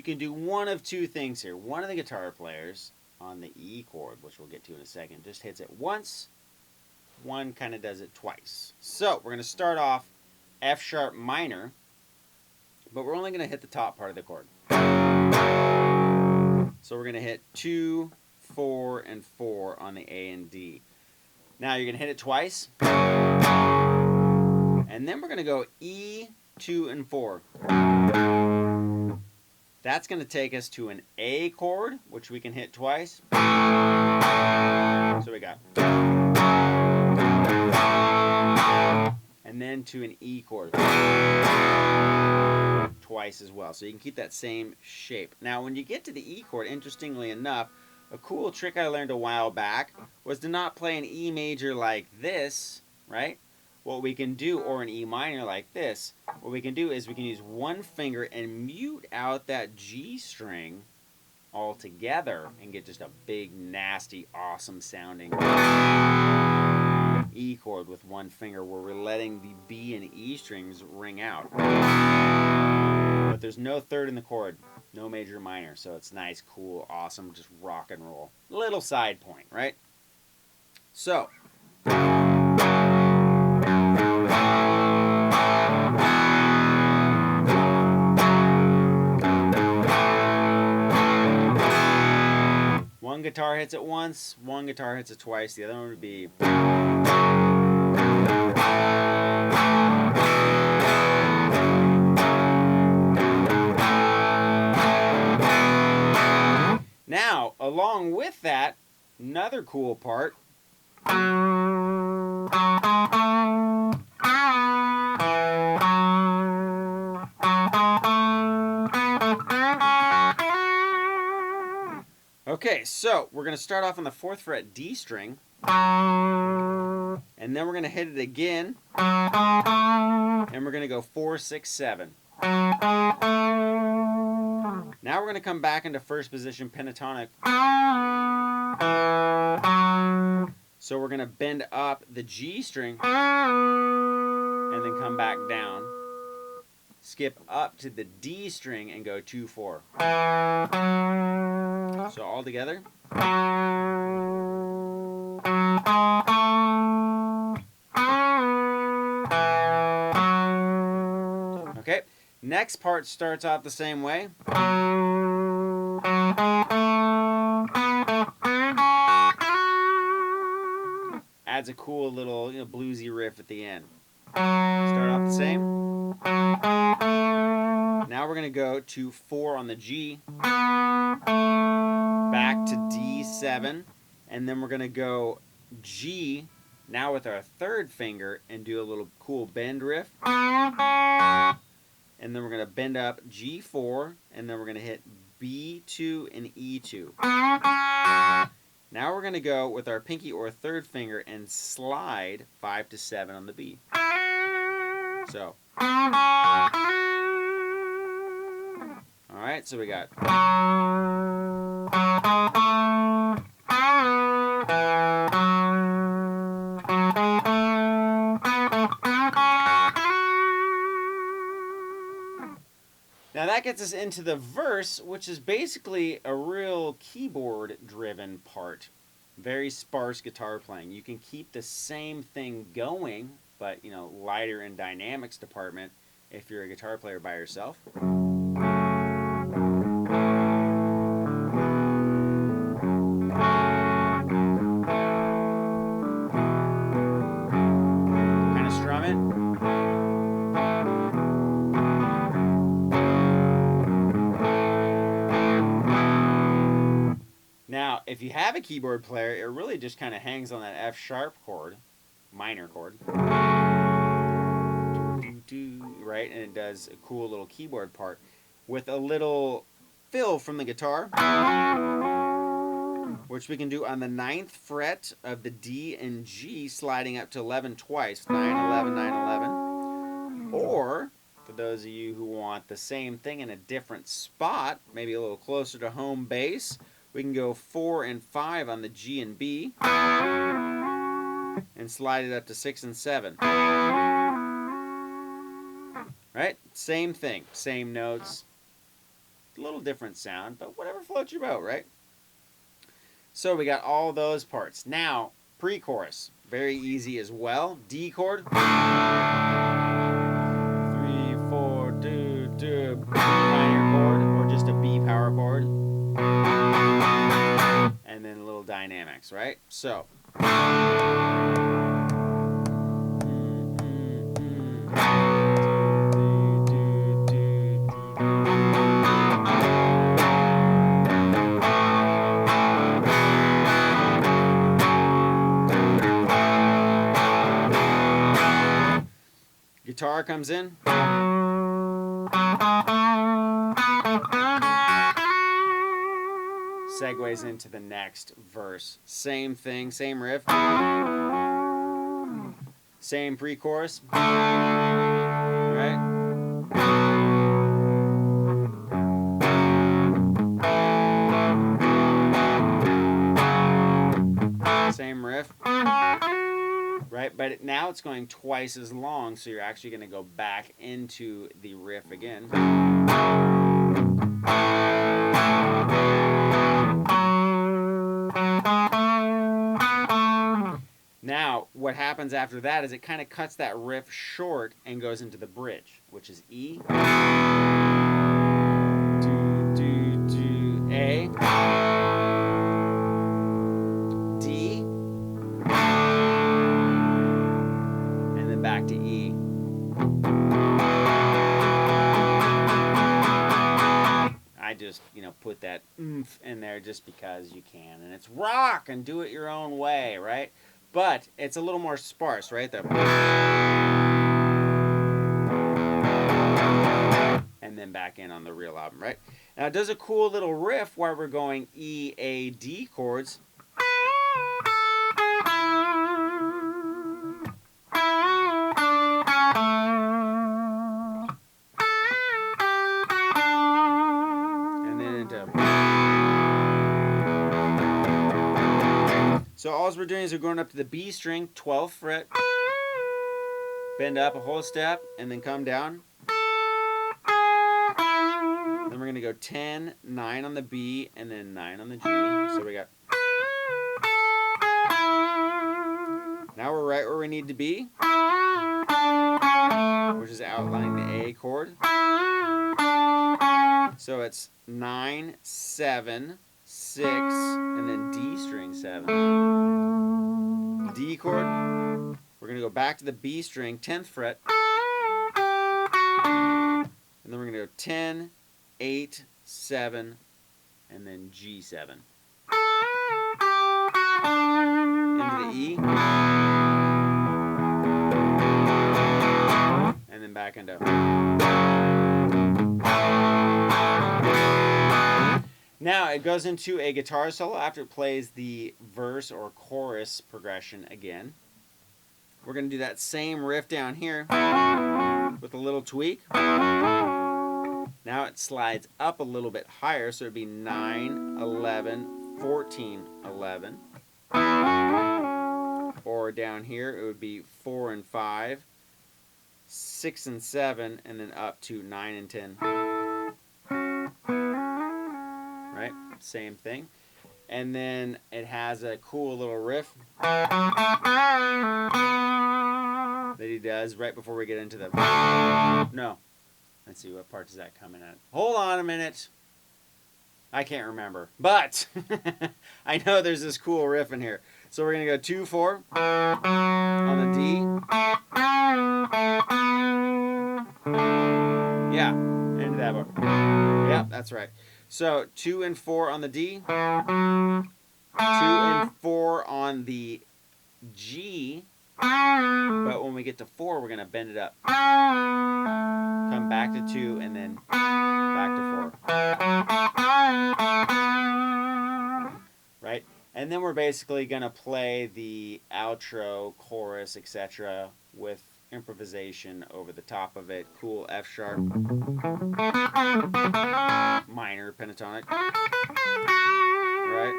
can do one of two things here. One of the guitar players on the E chord, which we'll get to in a second, just hits it once. One kind of does it twice. So we're going to start off F sharp minor, but we're only going to hit the top part of the chord. So we're going to hit 2, 4, and 4 on the A and D. Now you're going to hit it twice. And then we're going to go E, 2, and 4. That's going to take us to an A chord, which we can hit twice. So we got. And then to an E chord. Twice as well. So you can keep that same shape. Now when you get to the E chord, interestingly enough, a cool trick I learned a while back was to not play an E major like this, right? What we can do, or an E minor like this, what we can do is we can use one finger and mute out that G string altogether and get just a big, nasty, awesome sounding E chord with one finger, where we're letting the B and E strings ring out. But there's no third in the chord, no major minor, so it's nice, cool, awesome, just rock and roll. Little side point, right? So. One guitar hits it once, one guitar hits it twice, the other one would be. Now, along with that, another cool part. Okay, so we're going to start off on the 4th fret D string, and then we're going to hit it again, and we're going to go 4, 6, 7. Now we're going to come back into first position pentatonic. So we're going to bend up the G string, and then come back down. Skip up to the D string and go 2, 4. So all together. Okay, next part starts off the same way. Adds a cool little, bluesy riff at the end. Start off the same. Now we're going to go to 4 on the G, back to D7, and then we're going to go G, now with our 3rd finger, and do a little cool bend riff. And then we're going to bend up G4, and then we're going to hit B2 and E2. Now we're going to go with our pinky or 3rd finger and slide 5 to 7 on the B. So. Alright, so we got. Now that gets us into the verse, which is basically a real keyboard-driven part. Very sparse guitar playing. You can keep the same thing going, but, lighter in dynamics department if you're a guitar player by yourself. Kind of strum it. Now, if you have a keyboard player, it really just kind of hangs on that F sharp chord, minor chord, right? And it does a cool little keyboard part with a little fill from the guitar, which we can do on the 9th fret of the D and G, sliding up to 11 twice, 9, 11, 9, 11. Or, for those of you who want the same thing in a different spot, maybe a little closer to home base, we can go 4 and 5 on the G and B, and slide it up to 6 and 7. Right? Same thing, same notes. a little different sound, but whatever floats your boat, right? So we got all those parts. Now, pre-chorus, very easy as well. D chord. 3, 4, do, minor chord, or just a B power chord. And then little dynamics, right? So. Guitar comes in. Segues into the next verse. Same thing, same riff. Same pre-chorus. Right? Same riff. Right? But now it's going twice as long, so you're actually going to go back into the riff again. Now, what happens after that is it kind of cuts that riff short and goes into the bridge, which is E, do, A, D, and then back to E. I just, put that oomph in there just because you can. And it's rock and do it your own way, right? But it's a little more sparse, right? And then back in on the real album, right? Now it does a cool little riff while we're going E, A, D chords. And then into... So all we're doing is we're going up to the B string, 12th fret, bend up a whole step, and then come down. Then we're going to go 10, 9 on the B, and then 9 on the G. So we got... Now we're right where we need to be, which is outlining the A chord. So it's 9, 7, 6, and then D string 7. D chord. We're going to go back to the B string, 10th fret. And then we're going to go 10, 8, 7, and then G7. Into the E. And then back into... Now it goes into a guitar solo after it plays the verse or chorus progression again. We're going to do that same riff down here with a little tweak. Now it slides up a little bit higher, so it would be 9, 11, 14, 11. Or down here it would be 4 and 5, 6 and 7, and then up to 9 and 10. Right? Same thing. And then it has a cool little riff that he does right before we get into the... No. Let's see, what part does that come in at? Hold on a minute. I can't remember. But I know there's this cool riff in here. So we're going to go 2, 4 on the D. Yeah, into that bar. Yeah, that's right. So 2 and 4 on the D, 2 and 4 on the G, but when we get to 4, we're going to bend it up. Come back to 2 and then back to 4. Right? And then we're basically going to play the outro, chorus, etc. with improvisation over the top of it. Cool F sharp, minor pentatonic, right?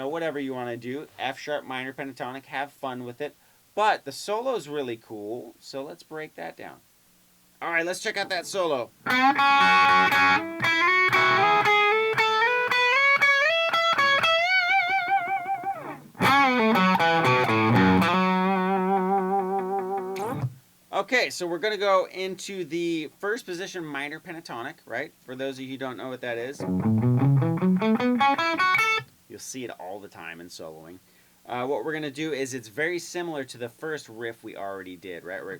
Whatever you want to do. F sharp, minor pentatonic, have fun with it. But the solo is really cool, so let's break that down. All right, let's check out that solo. Okay, so we're going to go into the first position minor pentatonic, right? For those of you who don't know what that is. You'll see it all the time in soloing. What we're going to do is it's very similar to the first riff we already did, right? We're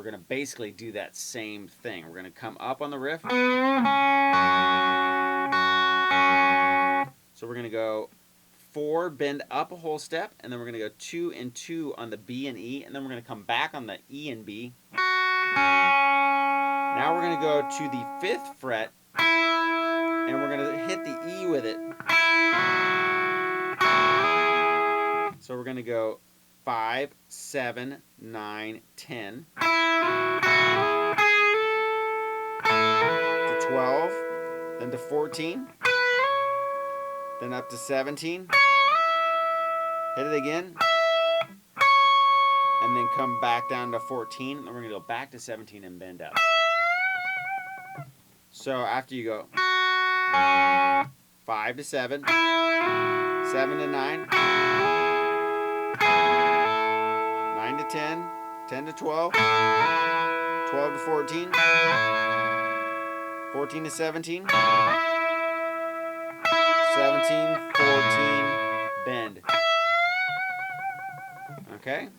going to basically do that same thing. We're going to come up on the riff. So we're going to go 4, bend up a whole step, and then we're going to go 2 and 2 on the B and E, and then we're going to come back on the E and B. Now we're going to go to the 5th fret, and we're going to hit the E with it. So we're going to go 5, 7, 9, 10 to 12, then to 14, then up to 17. Hit it again, and then come back down to 14, and then we're going to go back to 17 and bend up. So after you go 5 to 7, 7 to 9, 9 to 10, 10 to 12, 12 to 14, 14 to 17, 17, 14, bend. Okay?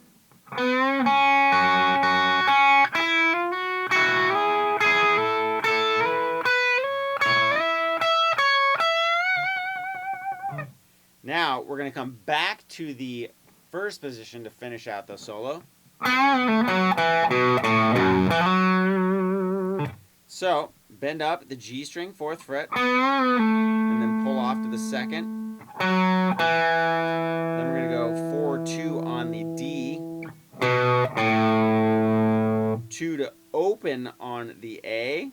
Now we're going to come back to the first position to finish out the solo. So bend up the G string, 4th fret, and then pull off to the 2nd. Then we're going to go 4, 2 on the D, 2 to open on the A,